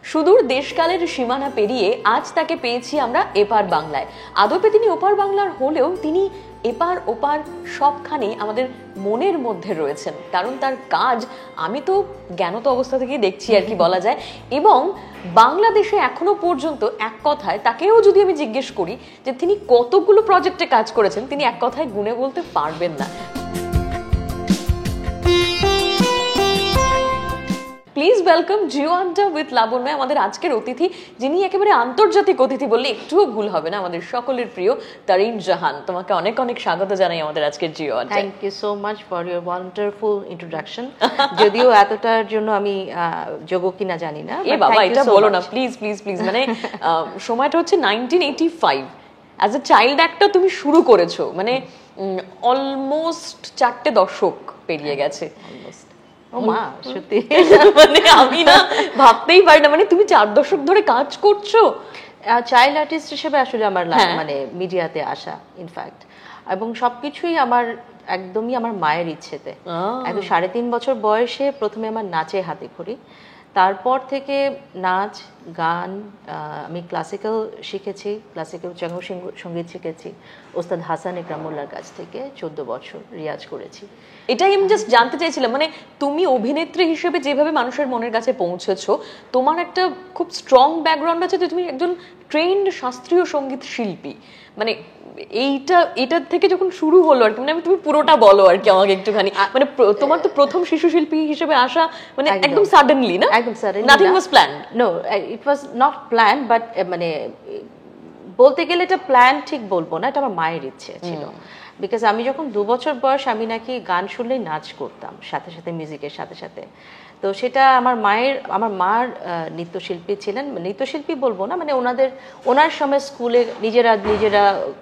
সুদূর দেশকালের সীমানা পেরিয়ে আজ তাকে পেয়েছি আমরা এপার বাংলায়। আদপে তিনি ওপার বাংলার হলেও তিনি এপার ওপার সবখানে আমাদের মনের মধ্যে রয়েছেন, কারণ তার কাজ আমি তো জ্ঞানত অবস্থা থেকে দেখছি আর কি বলা যায়। এবং বাংলাদেশে এখনো পর্যন্ত এক কথায় তাকেও যদি আমি জিজ্ঞেস করি যে তিনি কতগুলো প্রজেক্টে কাজ করেছেন, তিনি এক কথায় গুণে বলতে পারবেন না। প্লিজ ওয়েলকাম জিও আড্ডা উইথ লাবণ্য, আমাদের আজকের অতিথি, যিনি একেবারে আন্তর্জাতিক অতিথি বললে একটুও ভুল হবে না, আমাদের সকলের প্রিয় তারিন জাহান। তোমাকে অনেক অনেক স্বাগত জানাই আমাদের আজকের জিও আড্ডা। Thank you so much for your wonderful introduction. যদিও এতটার জন্য আমি যোগ্য কিনা জানি না। এ বাবা, এটা বলো না প্লিজ প্লিজ প্লিজ। মানে সময়টা হচ্ছে 1985, অ্যাজ এ চাইল্ড অ্যাক্টর তুমি শুরু করেছো, মানে অলমোস্ট 4টে দশক পেরিয়ে গেছে। ও মা, সত্যি মানে আমি না ভাবতেই পারি না, মানে তুমি 4 দশক ধরে কাজ করছো চাইল্ড আর্টিস্ট হিসেবে। আসলে আমার মানে মিডিয়াতে আসা ইনফ্যাক্ট, এবং সবকিছুই আমার একদমই আমার মায়ের ইচ্ছেতে। একদম 3.5 বছর বয়সে প্রথমে আমার নাচে হাতে খড়ি, তারপর থেকে নাচ গান, আমি ক্লাসিক্যাল শিখেছি, ক্লাসিক্যাল সঙ্গীত শিখেছি ওস্তাদ হাসান ইকরামুল্লাহর কাছ থেকে। 14 বছর রিয়াজ করেছি। এটাই আমি জাস্ট জানতে চাইছিলাম, মানে তুমি অভিনেত্রী হিসেবে যেভাবে মানুষের মনের কাছে পৌঁছেছো, তোমার একটা খুব স্ট্রং ব্যাকগ্রাউন্ড আছে যে তুমি একজন ট্রেন্ড শাস্ত্রীয় সঙ্গীত শিল্পী। মানে এটার থেকে যখন শুরু হলো আর কি, মানে তুমি পুরোটা বলো আর কি আমাকে একটুখানি। মানে তোমার তো প্রথম শিশু শিল্পী হিসেবে আসা মানে একদম সাডেনলি না? একদম suddenly, nothing was planned. No, it was not plan, but মানে বলতে গেলে এটা প্ল্যান ঠিক বলবো না, এটা আমার মায়ের ইচ্ছে ছিল। বিকজ আমি যখন 2 বছর বয়স, আমি নাকি গান শুনলেই নাচ করতাম সাথে সাথে, মিউজিকের সাথে সাথে। তো সেটা আমার মার নৃত্যশিল্পী ছিলেন, নৃত্যশিল্পী বলবো না, মানে ওনার সময় স্কুলে নিজেরা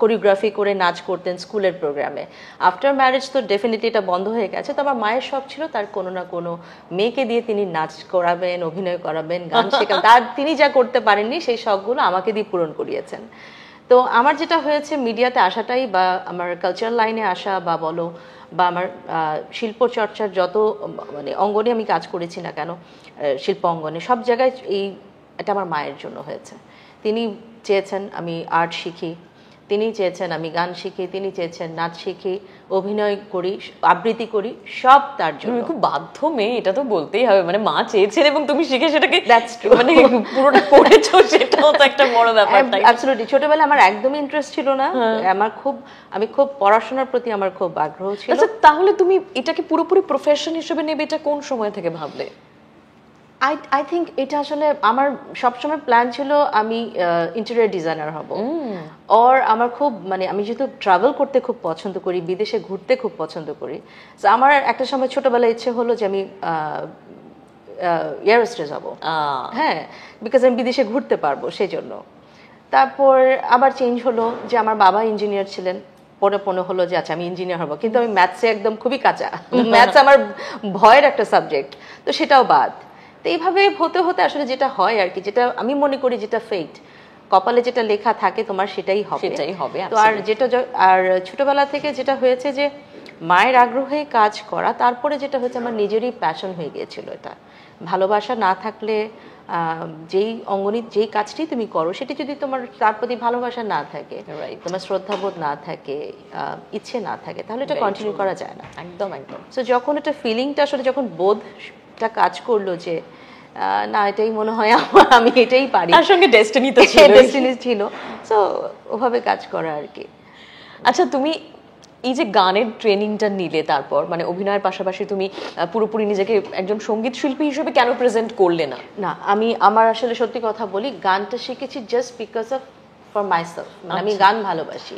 কোরিওগ্রাফি করে নাচ করতেন স্কুলের প্রোগ্রামে। আফটার ম্যারেজ তো ডেফিনেটলি এটা বন্ধ হয়ে গেছে। তো আমার মায়ের শখ ছিল তার কোনো না কোনো মেয়েকে দিয়ে তিনি নাচ করাবেন, অভিনয় করাবেন, গান শেখাবেন। তিনি যা করতে পারেননি সেই শখগুলো আমাকে দিয়ে পূরণ করিয়েছেন। তো আমার যেটা হয়েছে মিডিয়াতে আসাটাই, বা আমার কালচারাল লাইনে আসা বা বলো, বা আমার শিল্প চর্চার যত মানে অঙ্গনে আমি কাজ করেছি না কেন, শিল্প অঙ্গনে সব জায়গায় এটা আমার মায়ের জন্য হয়েছে। তিনি চেয়েছেন আমি আর্ট শিখি, তিনি চেয়েছেন আমি গান শিখি, তিনি চেয়েছেন নাচ শিখি, অভিনয় করি, আবৃত্তি করি, সব তার জন্য। খুব বাধ্য মেয়ে, এটা তো বলতেই হবে। মানে মা চেয়েছেন এবং তুমি শিখে সেটাকে মানে পুরোটা করেছো, সেটাও তো একটা বড় ব্যাপার। অ্যাবসলিউটলি। ছোটবেলায় আমার একদমই ইন্টারেস্ট ছিল না, আমি খুব পড়াশোনার প্রতি আমার খুব আগ্রহ ছিল। আচ্ছা, তাহলে তুমি এটাকে পুরোপুরি প্রফেশন হিসেবে নেবে, এটা কোন সময় থেকে ভাবলে? আই থিঙ্ক এটা আসলে আমার সবসময় প্ল্যান ছিল আমি ইন্টেরিয়র ডিজাইনার হব। আমার খুব মানে আমি যেহেতু ট্রাভেল করতে খুব পছন্দ করি, বিদেশে ঘুরতে খুব পছন্দ করি, তো আমার একটা সময় ছোটবেলায় ইচ্ছে হলো যে আমি এয়ার হোস্টেস হব। হ্যাঁ, বিকজ আমি বিদেশে ঘুরতে পারবো সেই জন্য। তারপর আবার চেঞ্জ হলো যে আমার বাবা ইঞ্জিনিয়ার ছিলেন, পরে হলো যে আচ্ছা আমি ইঞ্জিনিয়ার হব, কিন্তু আমি ম্যাথসে একদম খুবই কাঁচা, ম্যাথস আমার ভয়ের একটা সাবজেক্ট, তো সেটাও বাদ। তো এইভাবে হতে হতে আসলে যেটা হয় আর কি, যেটা আমি মনে করি যেটা ফেট, কপালে যেটা লেখা থাকে তোমার সেটাই হবে। তো আর ছোটবেলা থেকে যেটা হয়েছে যে মায়ের আগ্রহে কাজ করা, তারপরে যেটা হয়েছে আমার নিজেরই প্যাশন হয়ে গিয়েছিল। এটা ভালোবাসা না থাকলে, যেই অঙ্গনে যেই কাজটি তুমি করো সেটি যদি তোমার তার প্রতি ভালোবাসা না থাকে, তোমার শ্রদ্ধাবোধ না থাকে, ইচ্ছে না থাকে, তাহলে এটা কন্টিনিউ করা যায় না। একদম। সো যখন এটা ফিলিংটা আসলে, যখন বোধটা কাজ করলো যে না এটাই মনে হয় আমি এটাই পারি, তার সঙ্গে ডেস্টিনি ছিল, সো ওভাবে কাজ করা আর কি। আচ্ছা, তুমি এই যে গানের ট্রেনিংটা নিলে, তারপর মানে অভিনয়ের পাশাপাশি তুমি পুরোপুরি নিজেকে একজন সঙ্গীত শিল্পী হিসেবে কেন প্রেজেন্ট করলে না? না, আমার আসলে সত্যি কথা বলি, গানটা শিখেছি just because of for myself. মানে আমি গান ভালোবাসি,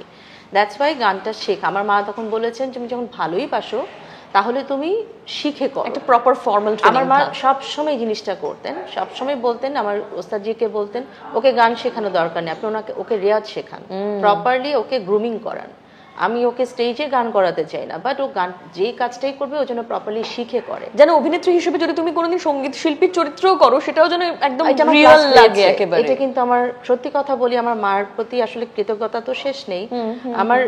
দ্যাটস ওয়াই গানটা শেখা। আমার মা তখন বলেছেন তুমি যখন ভালোই বাসো তাহলে তুমি শিখে করো, একটা প্রপার ফর্মাল ট্রেনিং। আমার মা সবসময় জিনিসটা করতেন, সবসময় বলতেন, আমার ওস্তাদজিকে বলতেন ওকে গান শেখানো দরকার নেই, আপনি ওকে রেয়াজ শেখান, প্রপারলি ওকে গ্রুমিং করান। আমি ওকে স্টেজে গান করাতে চাই না, বাট ও গান যে কাজটাই করবে ও যেন প্রপারলি শিখে করে। যেন অভিনেত্রী হিসেবে যদি তুমি কোনোদিন সঙ্গীত শিল্পীর চরিত্রও করো, সেটাও যেন একদম রিয়েল লাগে একেবারে। এটা কিন্তু আমার সত্যি কথা বলি, আমার মার প্রতি আসলে কৃতজ্ঞতা তো শেষ নেই। আমার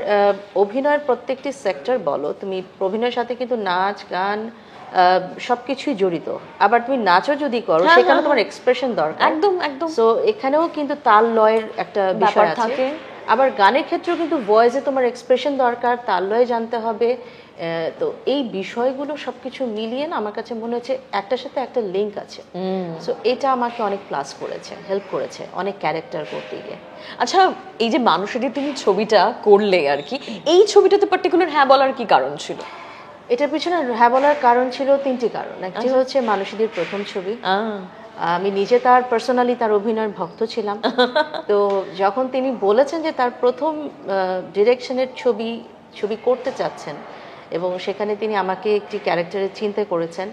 অভিনয়ের প্রত্যেকটি সেক্টর বলো তুমি, অভিনয়ের সাথে কিন্তু নাচ গান, সবকিছুই জড়িত। আবার তুমি নাচও যদি করো সেখানে তোমার এক্সপ্রেশন দরকার, একদম একদম। সো এখানেও কিন্তু তাল লয়ের একটা বিষয় থাকে। আবার গানের ক্ষেত্রেও কিন্তু ভয়েসে তোমার এক্সপ্রেশন দরকার, তাল লয় জানতে হবে। তো এই বিষয়গুলো সবকিছু মিলিয়ে না আমার কাছে মনে হচ্ছে একটার সাথে একটা লিঙ্ক আছে। সো এটা আমাকে অনেক প্লাস করেছে, হেল্প করেছে অনেক ক্যারেক্টার করতে গিয়ে। আচ্ছা, এই যে মানুষেরই তুমি ছবিটা করলে আর কি, এই ছবিটাতে পার্টিকুলার হ্যাঁ বলার কি কারণ ছিল? এটার পিছনে হ্যাঁ বলার কারণ ছিল 3টি কারণ। একটি হচ্ছে মানুষদের প্রথম ছবি, আমি নিজে তার পার্সোনালি তার অভিনয়ের ভক্ত ছিলাম। তো যখন তিনি বলেছেন যে তার প্রথম ডিরেকশনের ছবি করতে চাচ্ছেন এবং সেখানে তিনি আমাকে একটি ক্যারেক্টারের চিন্তা করেছেন,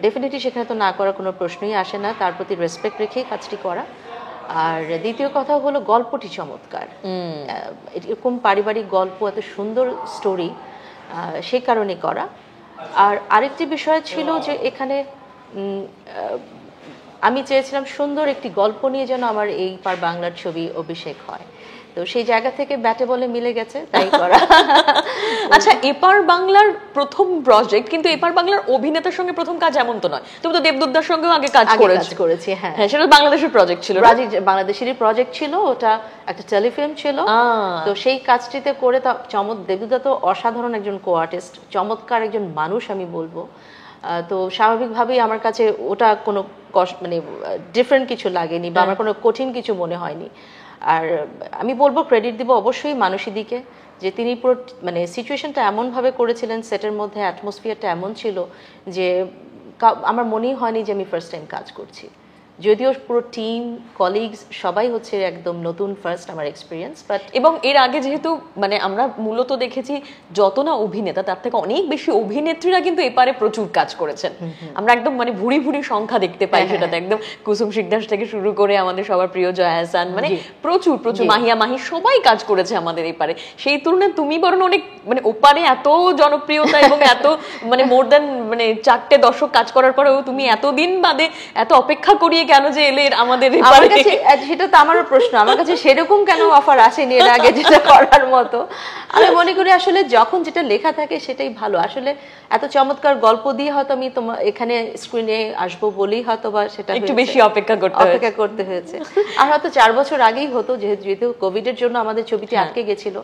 ডেফিনেটলি সেখানে তো না করার কোনো প্রশ্নই আসে না, তার প্রতি রেসপেক্ট রেখেই কাজটি করা। আর দ্বিতীয় কথা হলো গল্পটি চমৎকার, এরকম পারিবারিক গল্প, এত সুন্দর স্টোরি, সেই কারণে করা। আর আরেকটি বিষয় ছিল যে এখানে আমি চেয়েছিলাম সুন্দর একটি গল্প নিয়ে যেন আমার এই পার বাংলার ছবি অভিষেক হয়, তো সেই জায়গা থেকে ব্যাটে বলে মিলে গেছে, তাই করা। আচ্ছা, এপার বাংলার প্রথম প্রজেক্ট, কিন্তু এপার বাংলার অভিনেতার সঙ্গে প্রথম কাজ এমন তো নয়, তুমি তো দেবদুতদার সঙ্গেও আগে কাজ করেছি। হ্যাঁ, সেটা বাংলাদেশের প্রজেক্ট ছিল, বাংলাদেশেরই প্রজেক্ট ছিল, ওটা একটা টেলিফিল্ম ছিল। তো সেই কাজটিতে করে দেবদুতদা তো অসাধারণ একজন কো আর্টিস্ট, চমৎকার একজন মানুষ আমি বলবো। তো স্বাভাবিকভাবেই আমার কাছে ওটা কোনো মানে ডিফারেন্ট কিছু লাগেনি বা আমার কোনো কঠিন কিছু মনে হয়নি। আর আমি বলবো ক্রেডিট দিব অবশ্যই মানসীদিকে, যে তিনি পুরো মানে সিচুয়েশনটা এমনভাবে করেছিলেন, সেটের মধ্যে অ্যাটমসফিয়ারটা এমন ছিল যে আমার মনেই হয়নি যে আমি ফার্স্ট টাইম কাজ করছি। যদিও পুরো টিম কলিগস সবাই হচ্ছে একদম নতুন, ফার্স্ট আমার এক্সপিরিয়েন্স। বাট এবং এর আগে যেহেতু মানে আমরা মূলত দেখেছি যত না অভিনেতা তার থেকে অনেক বেশি অভিনেত্রীরা কিন্তু এপারে প্রচুর কাজ করেছেন, আমরা একদম মানে ভুরি ভুরি সংখ্যা দেখতে পাই সেটাতে, একদম কুসুম শিকদার থেকে শুরু করে আমাদের সবার প্রিয় জয়া আহসান, মানে প্রচুর মাহিয়া মাহি সবাই কাজ করেছে আমাদের এপারে। সেই তুলনায় তুমি বরং অনেক মানে ওপারে এত জনপ্রিয়তা এবং এত মানে মোর দ্যান মানে 4টে দশক কাজ করার পরেও তুমি এতদিন বাদে এত অপেক্ষা করিয়ে কেন যে এলে আমাদের কাছে, সেটা তো আমারও প্রশ্ন, আমার কাছে সেরকম কেন অফার আসেনি এর আগে যেটা করার মতো। আমি মনে করি আসলে যখন যেটা লেখা থাকে সেটাই ভালো। আসলে এত চমৎকার গল্প দিয়ে হয়তো আমি তোমার এখানে স্ক্রিনে আসবো বলেই হয়তো বা সেটা একটু বেশি অপেক্ষা করতে হয়েছে। আর হয়তো 4 বছর আগেই হতো, যেহেতু কোভিড এর জন্য আমাদের ছবিটি আটকে গেছিল,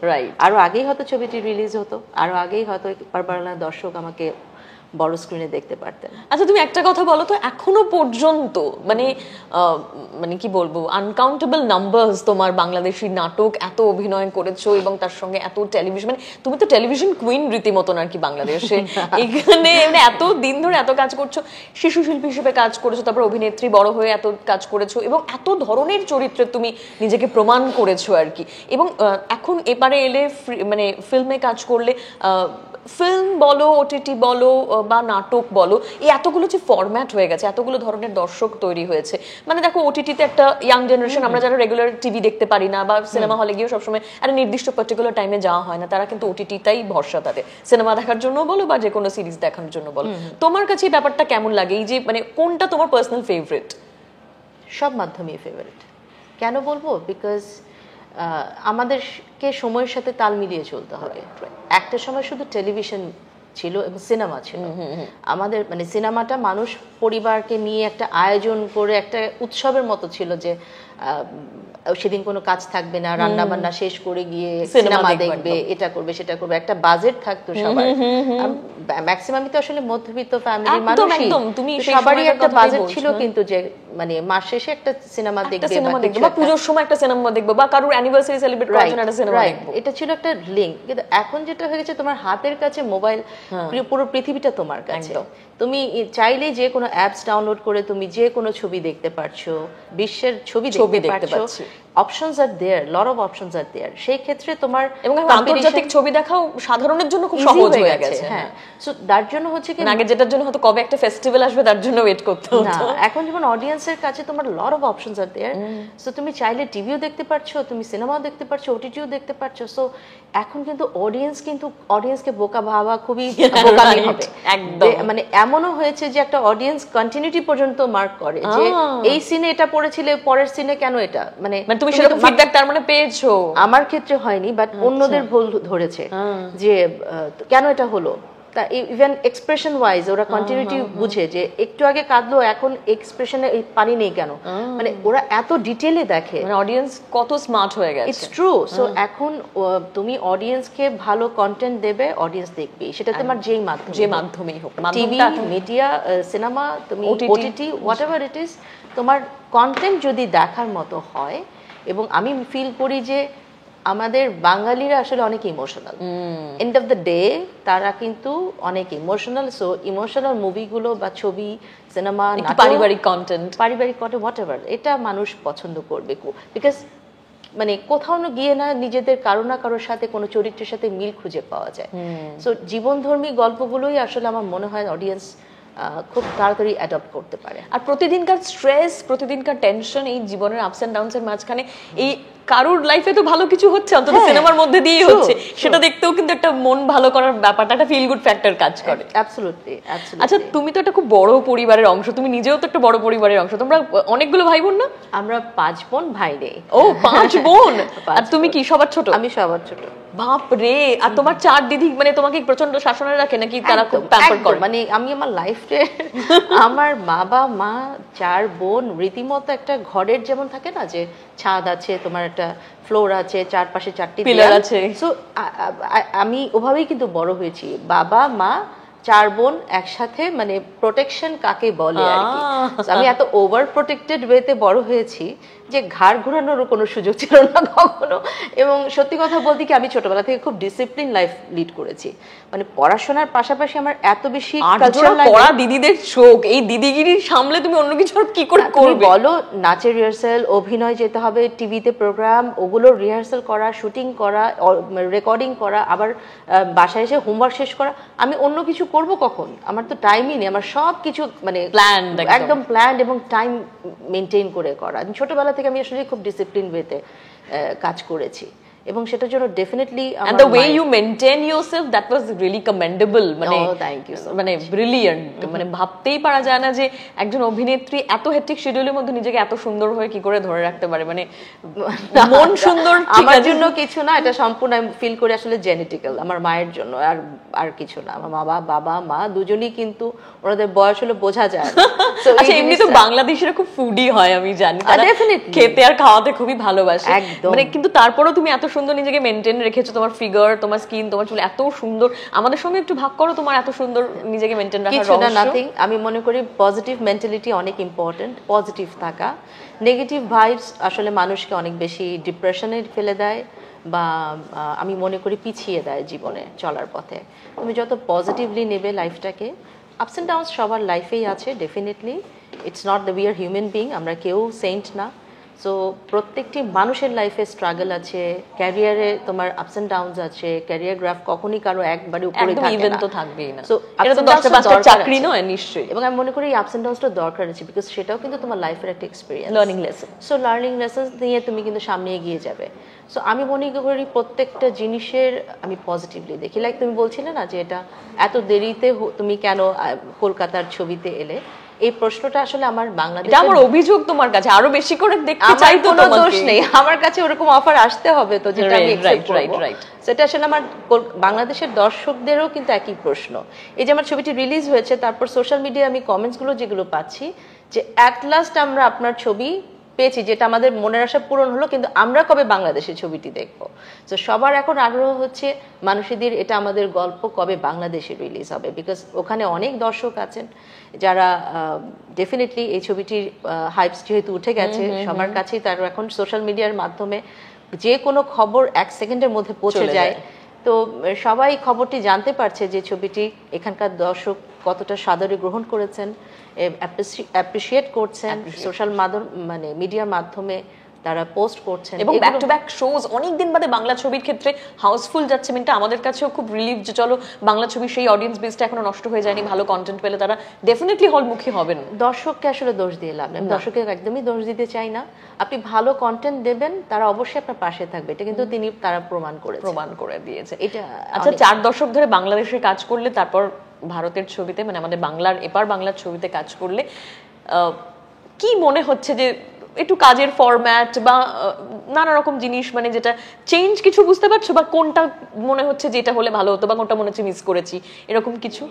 আরো আগেই হয়তো ছবিটি রিলিজ হতো, আরো আগেই হয়তো বাংলার দর্শক আমাকে বড় স্ক্রিনে দেখতে পারতেন। আচ্ছা, তুমি একটা কথা বলো তো, এখনো পর্যন্ত মানে মানে কি বলবো, আনকাউন্টেবল নাম্বারস তোমার বাংলাদেশি নাটক, এত অভিনয় করেছো এবং তার সঙ্গে এত টেলিভিশন, মানে তুমি তো টেলিভিশন কুইন রীতিমতন আর কি বাংলাদেশে। এখানে মানে এত দিন ধরে এত কাজ করছো, শিশু শিল্পী হিসেবে কাজ করেছো, তারপর অভিনেত্রী বড় হয়ে এত কাজ করেছো এবং এত ধরনের চরিত্রে তুমি নিজেকে প্রমাণ করেছো আর কি। এবং এখন এপারে এলে মানে ফিল্মে কাজ করলে, ফিল্ম বলো, ওটিটি বলো বা নাটক বলো, এই এতগুলো যে ফরম্যাট হয়ে গেছে, এতগুলো ধরনের দর্শক তৈরি হয়েছে, মানে দেখো ওটিটিতে একটা ইয়াং জেনারেশন, আমরা যারা রেগুলার টিভি দেখতে পারি না বা সিনেমা হলে গিয়েও সবসময় একটা নির্দিষ্ট পার্টিকুলার টাইমে যাওয়া হয় না, তারা কিন্তু ওটিটিটাই ভরসা, তাদের সিনেমা দেখার জন্য বলো বা যে কোনো সিরিজ দেখার জন্য বলো। তোমার কাছে এই ব্যাপারটা কেমন লাগে, এই যে মানে কোনটা তোমার পার্সোনাল ফেভারিট? সব মাধ্যমেই ফেভারিট। কেন বলবো? বিকজ আমাদেরকে সময়ের সাথে তাল মিলিয়ে চলতে হবে। একটা সময় শুধু টেলিভিশন ছিল এবং সিনেমা ছিল, আমাদের মানে সিনেমাটা মানুষ পরিবারকে নিয়ে একটা আয়োজন করে একটা উৎসবের মতো ছিল, যে সেদিন কোনো কাজ থাকবে না, রান্না বান্না শেষ করে গিয়ে সিনেমা দেখবে, এটা করবে সেটা করবে, একটা বাজেট থাকতো সবার। ম্যাক্সিমামই তো আসলে মধ্যবিত্ত ফ্যামিলির মানুষই, সবারই একটা বাজেট ছিল, কিন্তু যে মানে মাস শেষে একটা সিনেমা দেখবে বা পুজোর সময় একটা সিনেমা দেখবে বা কারোর অ্যানিভার্সারি সেলিব্রেট করার জন্য একটা সিনেমা দেখবে, এটা ছিল একটা লিংক। কিন্তু এখন যেটা হয়ে গেছে, তোমার হাতের কাছে মোবাইল, পুরো পৃথিবীটা তোমার কাছে, তুমি চাইলেই যে কোনো অ্যাপস ডাউনলোড করে তুমি যে কোনো ছবি দেখতে পারছো, বিশ্বের ছবি দেখতে পারছো, options are there, lot of options are there. সেই ক্ষেত্রে তোমার এবং আন্তর্জাতিক ছবি দেখাও সাধারণের জন্য খুব সহজ হয়ে গেছে। হ্যাঁ, সো তার জন্য হচ্ছে কি, আগে যেটার জন্য হয়তো কবে একটা ফেস্টিভ্যাল আসবে তার জন্য ওয়েট করতে হতো, এখন যেমন অডিয়েন্সের কাছে তোমার lot of options are there. So তুমি চাইলে টিভিও দেখতে পারছো, তুমি সিনেমাও দেখতে পারছো, ওটিটিও দেখতে পারছো। সো এখন কিন্তু অডিয়েন্সকে বোকা ভাবা খুবই বোকামি হবে একদম। মানে এমনও হয়েছে যে একটা অডিয়েন্স কন্টিনিউটি পর্যন্ত মার্ক করে, যে এই সিনে এটা পড়েছিলে, পরের সিনে কেন এটা, মানে তুমি সেরকম ফিডব্যাক তার মানে পেয়েছো? আমার ক্ষেত্রে হয়নি, বাট অন্যদের ভুল ধরেছে যে কেন এটা হলো, ইভেন এক্সপ্রেশন ওয়াইজ ওরা কন্টিনিউটি বুঝে যে একটু আগে কাঁদলো এখন এক্সপ্রেশনে পানি নেই কেন, মানে ওরা এত ডিটেইলে দেখে, মানে অডিয়েন্স কত স্মার্ট হয়ে গেছে। It's true. সো এখন তুমি অডিয়েন্সকে ভালো কন্টেন্ট দেবে, অডিয়েন্স দেখবে, সেটা তোমার যে মাধ্যমেই হোক, টিভি, মিডিয়া, সিনেমা, তুমি ওটিটি, হোয়াটএভার ইট ইজ, তোমার কন্টেন্ট যদি দেখার মতো হয়। এবং আমি ফিল করি যে আমাদের বাঙালিরা আসলে অনেক emotional, end of the day তারা কিন্তু অনেক ইমোশনাল। সো ইমোশনাল মুভিগুলো বা ছবি, সিনেমা, পারিবারিক কন্টেন্ট হোয়াটএভার, এটা মানুষ পছন্দ করবে, বিকজ মানে কোথাও না গিয়ে না নিজেদের কারো না কারোর সাথে কোনো চরিত্রের সাথে মিল খুঁজে পাওয়া যায়। সো জীবনধর্মী গল্পগুলোই আসলে আমার মনে হয় অডিয়েন্স খুব তাড়াতাড়ি অ্যাডপ্ট করতে পারে। আর প্রতিদিনকার স্ট্রেস, প্রতিদিনকার টেনশন, এই জীবনের আপস এন্ড ডাউনস এর মাঝখানে এই কারোর লাইফে তো ভালো কিছু হচ্ছে, অন্তত সিনেমার মধ্যে দিয়েই হচ্ছে, সেটা দেখতেও কিন্তু একটা মন ভালো করার ব্যাপারটা, একটা ফিল গুড ফ্যাক্টর কাজ করে। অ্যাবসলিউটলি। আচ্ছা, তুমি তো একটা খুব বড় পরিবারের অংশ, তুমি নিজেও তো একটা বড় পরিবারের অংশ, তোমরা অনেকগুলো ভাই বোন না? আমরা 5 বোন, ভাই নেই। ও 5 বোন। আর তুমি কি সবার ছোট? আমি সবার ছোট। বাপ রে! আর তোমার 4 দিদি মানে তোমাকে প্রচন্ড শাসনে রাখে নাকি তারা খুব প্যাম্পার করে? মানে আমি আমার লাইফে আমার বাবা মা 4 বোন রীতিমতো একটা ঘরের যেমন থাকে না যে ছাদ আছে, তোমার একটা ফ্লোর আছে, চারপাশে 4টি পিলার আছে। সো আমি ওভাবেই কিন্তু বড় হয়েছি, বাবা মা 4 বোন একসাথে, মানে প্রোটেকশন কাকে বলে আর কি। আমি এত ওভার প্রোটেক্টেড ওয়েতে বড় হয়েছি যে ঘাড় ঘোরানোর কোনো সুযোগ ছিল না কখনো। এবং সত্যি কথা বলতে কি আমি ছোটবেলা থেকে খুব ডিসিপ্লিন লাইফ লিড করেছি, মানে পড়াশোনার পাশাপাশি আমার এত বেশি কালচারাল পড়া দিদিদের শোক, এই দিদিগিরি সামলে তুমি অন্য কিছু আর কি করে করবে বলো? নাচের রিহার্সাল, অভিনয় যেতে হবে, টিভিতে প্রোগ্রাম, ওগুলোর রিহার্সাল করা, শুটিং করা, রেকর্ডিং করা, আবার বাসায় এসে হোমওয়ার্ক শেষ করা। আমি অন্য কিছু করব কখন? আমার তো টাইমই নেই, আমার সব কিছু মানে প্ল্যান, একদম প্ল্যান এবং টাইম মেনটেন করে করা। ছোটবেলা থেকে আমি আসলে খুব ডিসিপ্লিন ওয়েতে কাজ করেছি এবং সেটার জন্য definitely and the way you maintain yourself, that was really commendable, মানে thank you so মানে brilliant, মানে ভাবতেই পারা যায় না যে একজন অভিনেত্রী এত হেক্টিক শিডিউলের মধ্যে নিজেকে এত সুন্দর হয়ে কি করে ধরে রাখতে পারে। মানে মন সুন্দর আমার জন্য কিছু না, এটা সম্পূর্ণ আমি ফিল করি আসলে জেনেটিক্যাল, আমার মায়ের জন্য, আর কিছু না। আমার বাবা মা দুজনেই কিন্তু ওনাদের বয়স হলে বোঝা যায়। আচ্ছা, এমনি তো বাংলাদেশিরা খুব ফুডি হয় আমি জানি, তারা খেতে আর খাওয়াতে খুবই ভালোবাসে, মানে কিন্তু তারপরেও তুমি এত সুন্দর নিজেকে মেনটেন রেখেছো, তোমার ফিগার, তোমার স্কিন, তোমার চুল এত সুন্দর। আমাদের সঙ্গে একটু ভাগ করো তোমার এত সুন্দর নিজেকে মেনটেন রাখার রহস্য। কিছু না, নাথিং। আমি মনে করি পজিটিভ মেন্টালিটি অনেক ইম্পর্টেন্ট, পজিটিভ থাকা। নেগেটিভ ভাইবস আসলে মানুষকে অনেক বেশি ডিপ্রেশনে ফেলে দেয় বা আমি মনে করি পিছিয়ে দেয় জীবনে চলার পথে। তুমি যত পজিটিভলি নেবে লাইফটাকে, আপস অ্যান্ড ডাউনস সবার লাইফেই আছে definitely, it's not the we are human being, আমরা কেউ সেন্ট না। সো প্রত্যেকটি মানুষের লাইফে স্ট্রাগল আছে, ক্যারিয়ারে তোমার আপস এন্ড ডাউনস আছে, ক্যারিয়ার গ্রাফ কখনোই কারো একবারে উপরে থাকে না, ইভেন তো থাকবেই না। সো এটা তো 10টা চাকরি নয় নিশ্চয়ই। এবং আমি মনে করি এই আপস এন্ড ডাউনসটা দরকার আছে, বিকজ সেটাও কিন্তু তোমার লাইফের একটা experience, learning lesson. So learning lesson নিয়ে তুমি কিন্তু সামনে এগিয়ে যাবে। সো আমি মনে করি প্রত্যেকটা জিনিসের আমি পজিটিভলি দেখি। লাইক তুমি বলছিলে না যে এটা এত দেরিতে তুমি কেন কলকাতার ছবিতে এলে, এই প্রশ্নটা আসলে আমার বাংলাদেশে, আমার অভিযোগ তোমার কাছে আরো বেশি করে দেখতে চাই তো, তোমার দোষ নেই, আমার কাছে ওরকম অফার আসতে হবে তো যেটা আমি একসেপ্ট করব। সেটা আসলে আমার বাংলাদেশের দর্শকদেরও কিন্তু একই প্রশ্ন। এই যে আমার ছবিটি রিলিজ হয়েছে, তারপর সোশ্যাল মিডিয়ায় আমি কমেন্টস গুলো যেগুলো পাচ্ছি যে অ্যাট লাস্ট আমরা আপনার ছবি পেয়েছি, যেটা আমাদের মনের আশা পূরণ হলো, কিন্তু আমরা কবে বাংলাদেশের ছবিটি দেখবো। তো সবার এখন আগ্রহ হচ্ছে মানুষদের এটা আমাদের গল্প কবে বাংলাদেশে রিলিজ হবে, বিকজ ওখানে অনেক দর্শক আছেন যারা ডেফিনেটলি এই ছবিটির হাইপস যেহেতু উঠে গেছে সবার কাছেই, তার এখন সোশ্যাল মিডিয়ার মাধ্যমে যে কোনো খবর 1 সেকেন্ডের মধ্যে পৌঁছে যায়। তো সবাই খবরটি জানতে পারছে যে ছবিটি এখানকার দর্শক কতটা সাদরে গ্রহণ করেছেন, অ্যাপ্রিশিয়েট করছেন, সোশ্যাল মানে মিডিয়ার মাধ্যমে তারা পোস্ট করছেন, এবং ব্যাক টু ব্যাক শোজ অনেকদিন বাদে বাংলা ছবির ক্ষেত্রে হাউসফুল যাচ্ছে। মিনটা আমাদের কাছেও খুব রিলিফ যে চলো বাংলা ছবির সেই অডিয়েন্স বেসটা এখনো নষ্ট হয়ে যায়নি, ভালো কন্টেন্ট পেলে তারা ডেফিনেটলি হলমুখী হবেন। দর্শককে আসলে দোষ দিয়ে লাভ নেই, দর্শককে একদমই দোষ দিতে চাই না। আপনি ভালো কন্টেন্ট দেবেন, তারা অবশ্যই আপনার পাশে থাকবে, এটা কিন্তু তারা প্রমাণ করে দিয়েছে এটা। আচ্ছা, 4 দশক ধরে বাংলাদেশে কাজ করলে, তারপর ভারতের ছবিতে মানে আমাদের বাংলার এপার বাংলার ছবিতে কাজ করলে, কি মনে হচ্ছে যে একটু কাজের ফরম্যাট বা নানা রকম জিনিস, মানে যেটা চেঞ্জ কিছু বুঝতে পারছো, বা কোনটা মনে হচ্ছে যে এটা হলে ভালো হতো, বা কোনটা মনে হচ্ছে মিস করেছি, এরকম কিছু?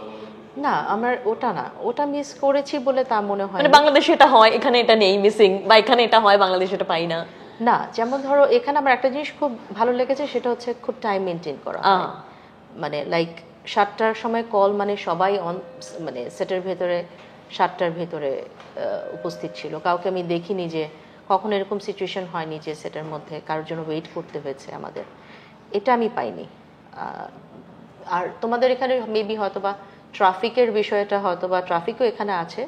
না, আমার ওটা না, ওটা মিস করেছি বলে তা মনে হয় মানে না। বাংলাদেশে এটা হয় এখানে এটা নেই মিসিং, বা এখানে এটা হয় বাংলাদেশে এটা পাই না। না, যেমন ধরো এখানে আমার একটা জিনিস খুব ভালো লেগেছে, সেটা হচ্ছে খুব টাইম মেনটেন করা হয়। মানে লাইক 7টার সময় কল, মানে সবাই অন, মানে সেটের ভেতরে 7টার ভেতরে উপস্থিত ছিল। কাউকে আমি দেখিনি যে কখনো এরকম সিচুয়েশন হয়নি যে সেটের মধ্যে কারোর জন্য ওয়েট করতে হয়েছে আমাদের, এটা আমি পাইনি। আর তোমাদের এখানে মেবি হয়তো বা ট্রাফিকের বিষয়টা, হয়তো বা ট্রাফিকও এখানে আছে,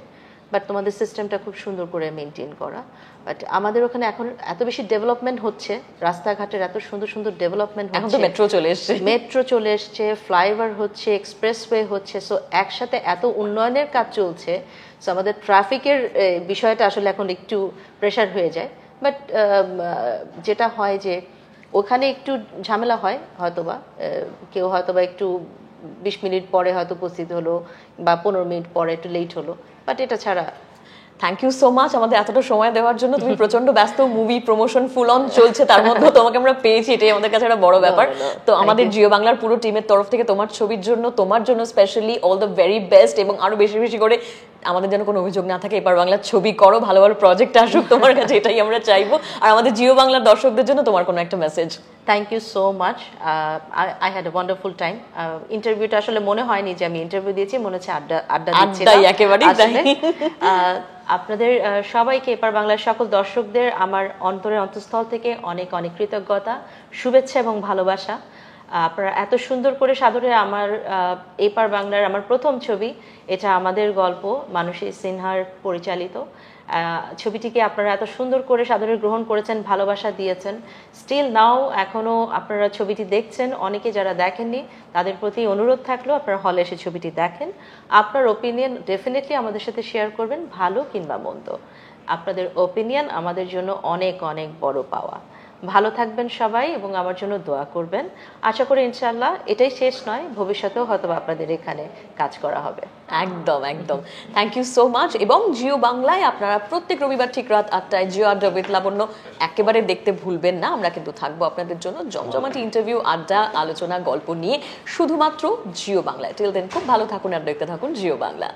বাট তোমাদের সিস্টেমটা খুব সুন্দর করে মেনটেন করা। বাট আমাদের ওখানে এখন এত বেশি ডেভেলপমেন্ট হচ্ছে, রাস্তাঘাটের এত সুন্দর সুন্দর ডেভেলপমেন্ট এখন তো হচ্ছে, মেট্রো চলে এসেছে, মেট্রো চলে এসছে, ফ্লাইওভার হচ্ছে, এক্সপ্রেসওয়ে হচ্ছে, সো একসাথে এত উন্নয়নের কাজ চলছে, সো আমাদের ট্রাফিকের বিষয়টা আসলে এখন একটু প্রেশার হয়ে যায়। বাট যেটা হয় যে ওখানে একটু ঝামেলা হয়, হয়তোবা কেউ হয়তোবা একটু 20 মিনিট পরে হয়তো উপস্থিত হলো, বা 15 মিনিট পরে একটু লেট হলো, বাট এটা ছাড়া। থ্যাংক ইউ সো মাচ আমাদের এতটা সময় দেওয়ার জন্য। তুমি প্রচন্ড ব্যস্ত, মুভি প্রমোশন ফুল অন চলছে, তার মধ্যে তোমাকে আমরা পেয়েছি, এটাই আমাদের কাছে একটা বড় ব্যাপার। তো আমাদের জিও বাংলার পুরো টিমের তরফ থেকে তোমার ছবির জন্য, তোমার জন্য specially all the very best, এবং আরো বেশি বেশি করে আমাদের যেন কোনো অভিযোগ না থাকে, এপার বাংলার ছবি করো, ভালো ভালো প্রজেক্ট আসুক তোমার কাছে, এটাই আমরা চাইবো। আর আমাদের জিও বাংলার দর্শকদের জন্য তোমার কোনো একটা message? Thank you so much, I had a wonderful time. ইন্টারভিউটা আসলে মনে হয়নি যে আমি ইন্টারভিউ দিয়েছি, মনে হচ্ছে আড্ডা আড্ডাই একেবারেই তাই। আপনাদের সবাইকে, এপার বাংলার সকল দর্শকদের আমার অন্তরের অন্তঃস্থল থেকে অনেক অনেক কৃতজ্ঞতা, শুভেচ্ছা এবং ভালোবাসা। আপনারা এত সুন্দর করে সাদরে আমার এপার বাংলার আমার প্রথম ছবি, এটা আমাদের গল্প, মানসী সিনহার পরিচালিত ছবিটিকে আপনারা এত সুন্দর করে সাদরে গ্রহণ করেছেন, ভালোবাসা দিয়েছেন। স্টিল নাও এখনও আপনারা ছবিটি দেখছেন, অনেকে যারা দেখেননি তাদের প্রতি অনুরোধ থাকলো আপনারা হলে এসে ছবিটি দেখেন। আপনার ওপিনিয়ন ডেফিনেটলি আমাদের সাথে শেয়ার করবেন, ভালো কিংবা মন্দ। আপনাদের ওপিনিয়ন আমাদের জন্য অনেক অনেক বড় পাওয়া। ভালো থাকবেন সবাই এবং আমার জন্য দোয়া করবেন। আশা করি ইনশাআল্লাহ এটাই শেষ নয়, ভবিষ্যতেও হয়তো আপনাদের এখানে কাজ করা হবে। একদম একদম, থ্যাংক ইউ সো মাচ। এবং জিও বাংলায় আপনারা প্রত্যেক রবিবার ঠিক রাত 8টায় জিও আড্ডা উইথ লাবণ্য একেবারে দেখতে ভুলবেন না। আমরা কিন্তু থাকবো আপনাদের জন্য জমজমাটি ইন্টারভিউ, আড্ডা, আলোচনা, গল্প নিয়ে শুধুমাত্র জিও বাংলায়। টিল দেন খুব ভালো থাকুন আর দেখতে থাকুন জিও বাংলা।